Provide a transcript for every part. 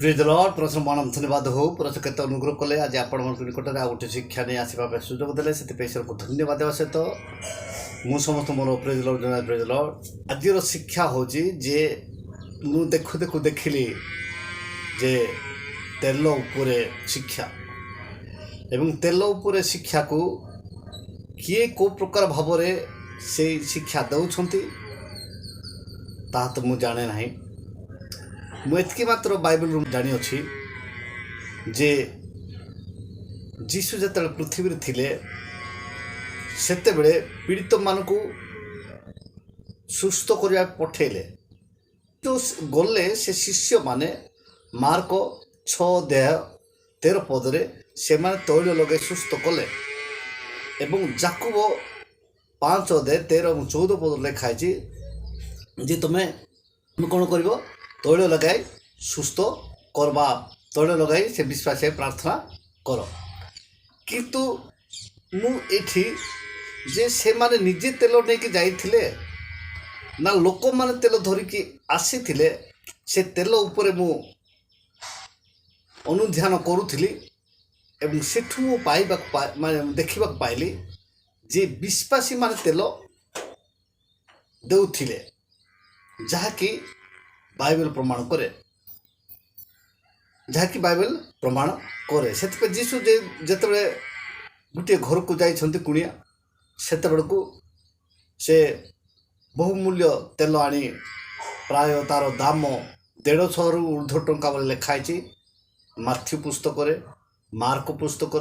प्रिय लॉर्ड प्रश्न मान धन्यवाद हो प्रश्न केते अनुग्रह कले आज आपण निकट में आ गोटे शिक्षा नहीं आसवा सुजोग देते से ईश्वर को धन्यवाद देवा सहित मु समस्त मोर प्रिय लॉर्ड जन प्रिय लॉर्ड आज शिक्षा हूँ जे मु देखु देखु देखिली जे तेल उपरे शिक्षा एवं तेल उपरे शिक्षा को किए को प्रकार भाव से शिक्षा दौरान ता तो मु जाने ना मुझे मात्र बाइबल जानी अच्छी जे जीशु जिते पृथ्वी थिले सेते बेले पीड़ित मान को सुस्थ करने पठेले तो गले से शिष्य माने मार्क 6:13 पदरे से माने तैल लगे सुस्थ कले एवं जाकुब 5:13-14 पद लिखाई जे तुम्हें कौन कर तैल लगाई सुस्थ करवा तैल लगाई से विश्वास प्रार्थना कर किंतु मुठी जे से माने निजे तेल नहीं जाइथिले ना लोक माने तेल धरिकी आसी से तेल उपरे मु अनुध्यान करुली एवं सेठू मु पाइबा माने देखा पाइली जे विश्वासी माने तेल देउथिले जहाँकि बाइबल प्रमाण करे जहाँकि बाइबल प्रमाण करे से जीशु जेते गोटे घर को जाइछन्ति कुणिया सेते बेलू से बहुमूल्य तेल आनी प्राय तार दाम 150 ऊर्ध्व टंका बोले लिखाई माथ्यू पुस्तक मार्क पुस्तक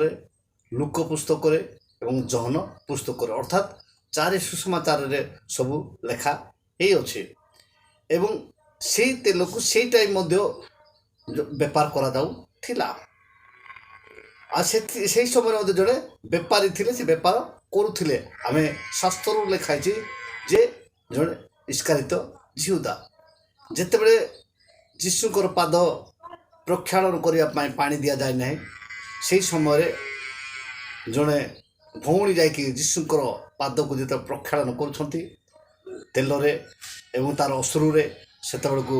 लुक पुस्तक एवं जहन पुस्तक अर्थात 4 सुसमाचार रे सबू लेखा ही अच्छे एवं से तेल को से टाइम बेपार करा थिला आ से समय जड़े बेपारी थिले से बेपार करुले आम शास्त्र लिखाई जे जड़े इस्कारित जिहुदा जितेबले जीशुकर पाद प्रक्षालन करने पानी दि जाए ना से समय जड़े भौणी जा जीशुकर पाद को जो प्रक्षालन कर तेल एवं तार अश्रु सेत बेलू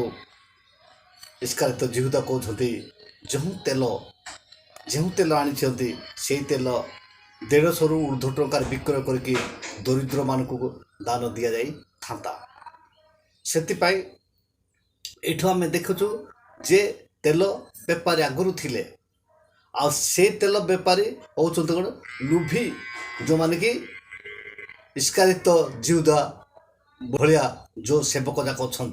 इस्कारित जिहुदा कहते जो तेल आनी से तेल 150 ऊर्ध्व टंकार विक्रय करके दरिद्र मान को दान दि जाई था से आम देखुचु जे तेल बेपारी आगुरी थिले आ से तेल बेपारी होचंती कौन लुभी जो माने कि इस्कारित जिहुदा भलिया जो सेवक जाक अच्छा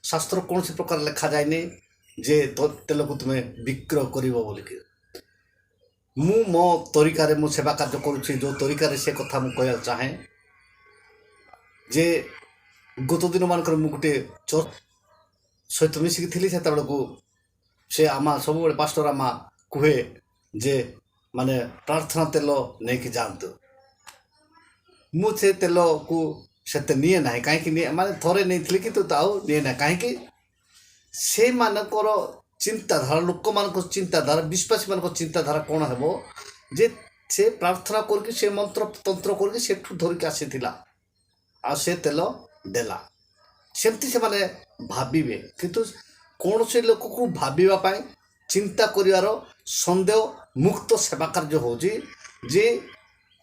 शास्त्र कौन सी प्रकार लिखा जाए जे तेल को तुम्हें विक्रय कर बोलिकी मु मो तरीका मु सेवा कार्य करुच्ची जो तरीका से कथा मु कह चाहे जे गत दिन मानक मु गोटे चर्च सहित मिसिकी थी से बेलू से आमा सब पास्टर आमा कहे जे माने प्रार्थना तेल नहीं जातु मुझे तेल को सेते निए ना कहीं माने थरे नहीं कि निए ना कहीं से मानकर चिंताधारा लोक मान चिंताधारा विश्वासी मान चिंताधारा कौन है जे से प्रार्थना करके से मंत्र तंत्र करके सेठू धरिक आसी आ से तेल देला सेमती से माने भाविबे किंतु कौन से लोक को भावाई चिंता करिवार संदेह मुक्त सेवा कार्य हो जे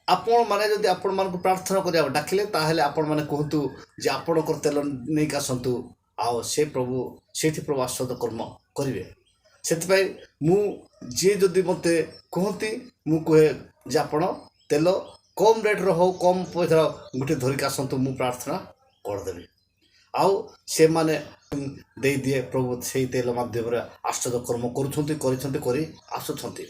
आपण माने जदि आपण मान को प्रार्थना करिया डाकिले ताहेले आपण माने कहतु जे आपण को तेल नहीं आसतु आओ से प्रभु सेठी प्रभु आस्वाद कर्म करिवे सेति मु जे जदि मते कहती मु कहे जे आपण तेल कम रेट रो हो कम पैसा गोटे धरिक आसतु मु प्रार्थना करदेवी आओ से माने दे दिए प्रभु से तेल माध्यम आस्वाद कर्म करी आसुछंती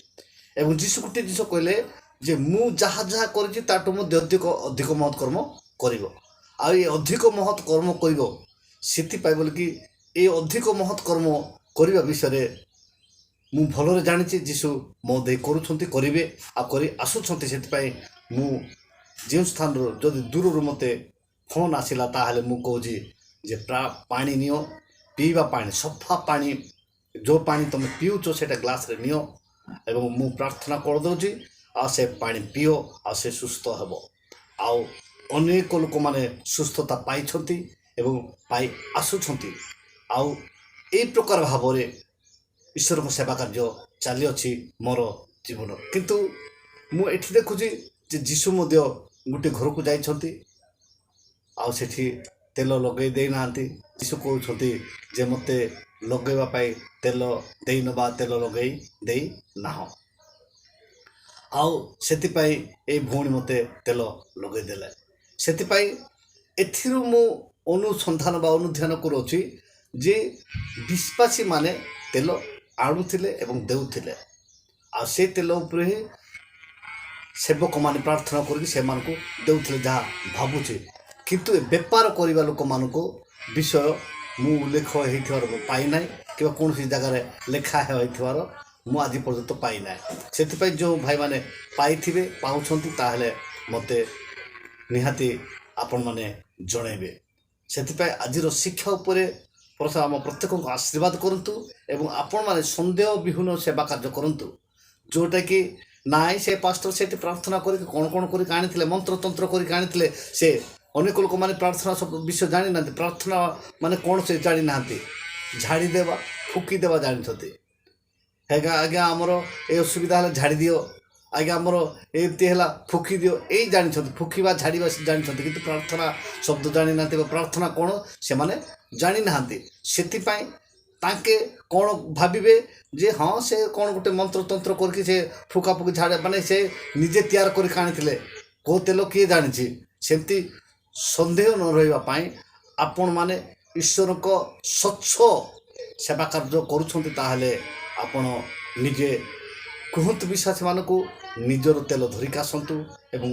एवं जीशु गोटे जिस कहले जे मु जहाँ जहाँ कर अधिक महत् कर्म कर अधिक महत् कर्म कर बोल कि ये अधिक महत् कर्म करने विषय मु भल जानी जीशु मो दे करेंगे आसुँच से जो स्थान जदि दूर मत फोन आसला ताहले मु कहूँ जे पानी नियो पीवा पानी सफा पानी जो पानी तुम पीऊच से ग्लास रे नियो एवं मु प्रार्थना कर दूची आ से पानी पीओ आ से सुस्थ हेब आउ अनेक लोक माने सुस्थता पाई एवं पाई आसुछंती आउ ए प्रकार भाव ଈଶ୍ୱରଙ୍କ ସେବା କାର୍ଯ୍ୟ ଚାଲିଅଛି ମୋର ଜୀବନ। କିନ୍ତୁ ମୁଁ ଏଠି ଦେଖୁଛି ଯେ ଯୀଶୁ ମଧ୍ୟ ଗୋଟେ ଘରକୁ ଯାଇଛନ୍ତି, ଆଉ ସେଠି ତେଲ ଲଗାଇ ଦେଇନାହାନ୍ତି। ଯୀଶୁ କହୁଛନ୍ତି ଯେ ମୋତେ ଲଗାଇବା ପାଇଁ ତେଲ ଦେଇନ ବା ତେଲ ଲଗାଇ ଦେଇନାହଁ। ଆଉ ସେଥିପାଇଁ ଏଇ ଭଉଣୀ ମୋତେ ତେଲ ଲଗାଇଦେଲେ। ସେଥିପାଇଁ ଏଥିରୁ ମୁଁ ଅନୁସନ୍ଧାନ ବା ଅନୁଧ୍ୟାନ କରୁଅଛି ଯେ ବିଶ୍ୱାସୀମାନେ ତେଲ ଆଣୁଥିଲେ ଏବଂ ଦେଉଥିଲେ, ଆଉ ସେ ତେଲ ଉପରେ ହିଁ ସେବକମାନେ ପ୍ରାର୍ଥନା କରିକି ସେମାନଙ୍କୁ ଦେଉଥିଲେ ଯାହା ଭାବୁଛି। କିନ୍ତୁ ଏ ବେପାର କରିବା ଲୋକମାନଙ୍କୁ ବିଷୟ ମୁଁ ଉଲ୍ଲେଖ ହେଇଥିବାର ପାଇନାହିଁ, କିମ୍ବା କୌଣସି ଜାଗାରେ ଲେଖା ହୋଇଥିବାର ମୁଁ ଆଜି ପର୍ଯ୍ୟନ୍ତ ପାଇନାହିଁ। ସେଥିପାଇଁ ଯେଉଁ ଭାଇମାନେ ପାଇଥିବେ ପାଉଛନ୍ତି ତାହେଲେ ମୋତେ ନିହାତି ଆପଣମାନେ ଜଣାଇବେ। ସେଥିପାଇଁ ଆଜିର ଶିକ୍ଷା ଉପରେ ପ୍ରଥମେ ଆମ ପ୍ରତ୍ୟେକଙ୍କୁ ଆଶୀର୍ବାଦ କରନ୍ତୁ ଏବଂ ଆପଣମାନେ ସନ୍ଦେହ ବିହୀନ ସେବା କାର୍ଯ୍ୟ କରନ୍ତୁ, ଯେଉଁଟାକି ନାଇଁ ସେ ପାଷ୍ଟର ସେଠି ପ୍ରାର୍ଥନା କରିକି କ'ଣ କରିକି ଆଣିଥିଲେ, ମନ୍ତ୍ରତନ୍ତ୍ର କରିକି ଆଣିଥିଲେ। ସେ ଅନେକ ଲୋକମାନେ ପ୍ରାର୍ଥନା ସବୁ ବିଷୟ ଜାଣିନାହାନ୍ତି। ପ୍ରାର୍ଥନା ମାନେ କ'ଣ ସେ ଜାଣିନାହାନ୍ତି। ଝାଡ଼ିଦେବା ଫୁକିଦେବା ଜାଣିଛନ୍ତି। ଆଜ୍ଞା ଆମର ଏ ଅସୁବିଧା ହେଲେ ଝାଡ଼ି ଦିଅ, ଆଜ୍ଞା ଆମର ଏମିତି ହେଲା ଫୁକି ଦିଅ, ଏଇ ଜାଣିଛନ୍ତି। ଫୁକିବା ଝାଡ଼ିବା ଜାଣିଛନ୍ତି, କିନ୍ତୁ ପ୍ରାର୍ଥନା ଶବ୍ଦ ଜାଣିନାହାନ୍ତି ବା ପ୍ରାର୍ଥନା କ'ଣ ସେମାନେ ଜାଣିନାହାନ୍ତି। ସେଥିପାଇଁ ତାଙ୍କେ କ'ଣ ଭାବିବେ ଯେ ହଁ ସେ କ'ଣ ଗୋଟେ ମନ୍ତ୍ରତନ୍ତ୍ର କରିକି ସେ ଫୁକାଫୁକି ଝାଡ଼େ, ମାନେ ସେ ନିଜେ ତିଆରି କରିକି ଆଣିଥିଲେ, କେଉଁ ତେଲ କିଏ ଜାଣିଛି। ସେମିତି ସନ୍ଦେହ ନ ରହିବା ପାଇଁ ଆପଣମାନେ ଈଶ୍ୱରଙ୍କ ସ୍ୱଚ୍ଛ ସେବା କାର୍ଯ୍ୟ କରୁଛନ୍ତି, ତାହେଲେ ଆପଣ ନିଜେ କୁହନ୍ତୁ ବିଶ୍ୱାସୀମାନଙ୍କୁ ନିଜର ତେଲ ଧରିକି ଆସନ୍ତୁ ଏବଂ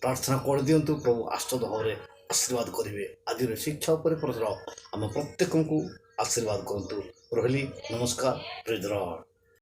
ପ୍ରାର୍ଥନା କରିଦିଅନ୍ତୁ। ପ୍ରଭୁ ଆଶ୍ଚର୍ଯ୍ୟ ଭାବରେ ଆଶୀର୍ବାଦ କରିବେ। ଆଜିର ଶିକ୍ଷା ଉପରେ ଆମ ପ୍ରତ୍ୟେକଙ୍କୁ ଆଶୀର୍ବାଦ କରନ୍ତୁ। ରହିଲି, ନମସ୍କାର, ପ୍ରେଜ୍ ଦ ଲର୍ଡ।